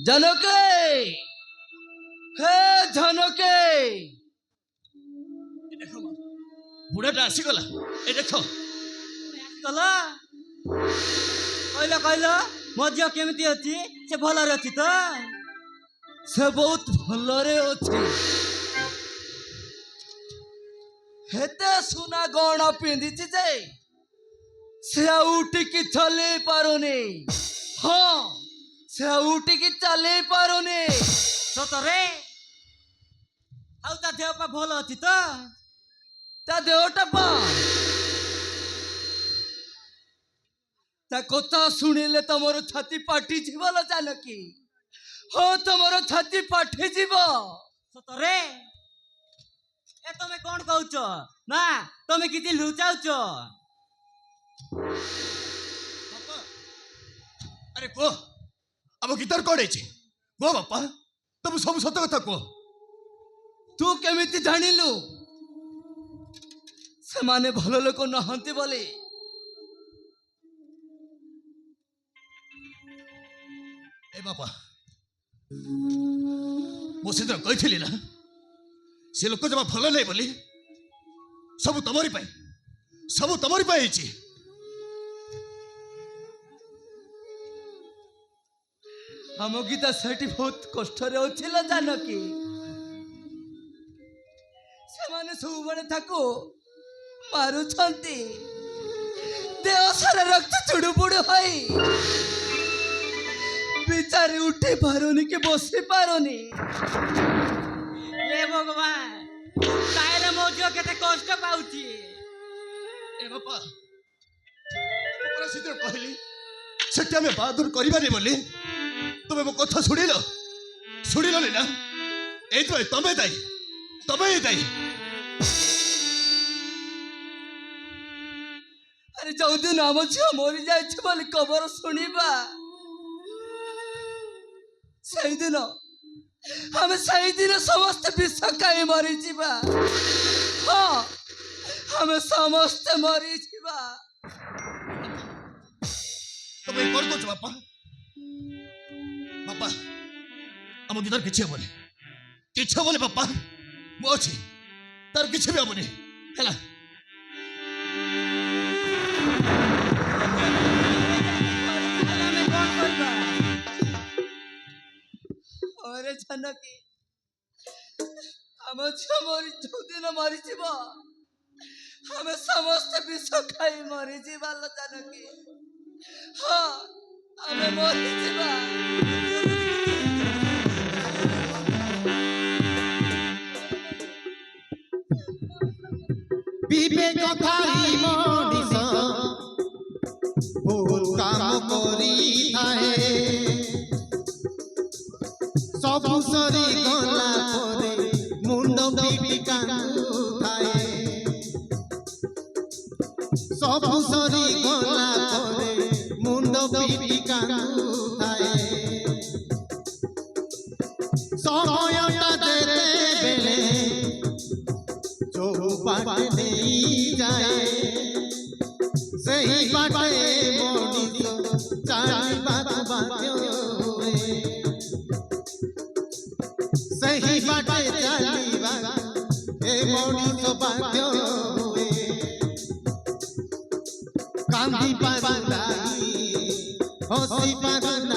জানকে হে জানকে দেখো বুড়াটা আসিগলা এ দেখো গলা কইল কইল ମୋ ଝିଅ କେମିତି ଅଛି ସେ ଭଲରେ ଅଛି ତ ସେ ବହୁତ ଭଲରେ ଅଛି ହେତେ ସୁନା ଗହଣା ପିନ୍ଧିଛି ଯେ ସେ ଆଉ ଉଠିକି ଚଲେଇ ପାରୁନି ହଁ ସେ ଆଉ ଉଠିକି ଚାଲେଇ ପାରୁନି ସତରେ ଆଉ ତା ଦେହ ପା ଭଲ ଅଛି ତ ତା ଦେହଟା ପା ତା କଥା ଶୁଣିଲେ ତମର ଛାତି ଫାଟିଯିବ ଲୋ ଜାନକୀ ହଁ ତମର ଛାତି ଫାଟିଯିବ ସତରେ ଏ ତମେ କଣ କହୁଛ ନା ତମେ କିଛି ଲୁଚାଉଛ ବାପା ଆରେ କୁହ ଆମ ଗୀତାର କଣ ହେଇଛି କୁହ ବାପା ତମେ ସବୁ ସତ କଥା କୁହ ତୁ କେମିତି ଜାଣିଲୁ ସେମାନେ ଭଲ ଲୋକ ନାହାନ୍ତି ବୋଲି ଏ ବାପା ମୁଁ ସେଦିନ କହିଥିଲି ନା ସେ ଲୋକ ଜମା ଭଲ ନାହିଁ ବୋଲି ସବୁ ତମରି ପାଇଁ ହେଇଛି ଆମ ଗୀତା ସେଠି ବହୁତ କଷ୍ଟରେ ଅଛି ଲୋ ଜାନକୀ ସେମାନେ ସବୁବେଳେ ତାକୁ ମାରୁଛନ୍ତି ଦେହ ସାରା ରକ୍ତ ଚୁଡୁବୁଡୁ ହୋଇ ବିଚାରି ଉଠି ପାରୁନି କି ବସି ପାରୁନି ଏ ଭଗବାନ ତାହେଲେ ମୋ ଝିଅ କେତେ କଷ୍ଟ ପାଉଛି ଏ ବାପା ମୁଁ ସେଦିନ କହିଲି ସେଠି ଆମେ ବାହାଦୁର କରିବାନି ବୋଲି ତମେ ମୋ କଥା ଶୁଣିଲନି ନା ଏଇଥିପାଇଁ ତମେ ଦାୟୀ ଆରେ ଯୋଉଦିନ ଆମ ଝିଅ ମରି ଯାଇଛି ବୋଲି ଖବର ଶୁଣିବା ସେଇଦିନ ସମସ୍ତେ ବିଷ ଖାଇ ମରିଯିବା ହଁ ଆମେ ସମସ୍ତେ ମରିଯିବା ତମେ କଣ କରୁଛ ବାପା ଆମ ଗୀତାର କିଛି ହବନି ବାପା ମୁଁ ଅଛି ତାର କିଛି ବି ହବନି ହେଲା ଆମେ କଣ କରିବା ଅରେ ଜାନକୀ ଆମ ଝିଅ ଯୋଉଦିନ ମରିଯିବ ଆମେ ସମସ୍ତେ ବିଷ ଖାଇ ମରିଯିବା ଲୋ ଜାନକୀ ହଁ ଆମେ ମରିଯିବା বিবেক থাই মনিষ ভুল কাম করি থাকে সবু সরি গলা পরে মুন্ড পিটি কান্দু থাকে সবু সরি গলা পরে মুন্ড পিটি কান্দু থাকে সময়টা দেতে বেলে जो बाटे नहीं जाए सही बाटे मोड़ी चाली बात बात्यो सही बाटे चाली बात ए मोड़ी तो बात्यो कांदी पारुलाई हसी पारुलाई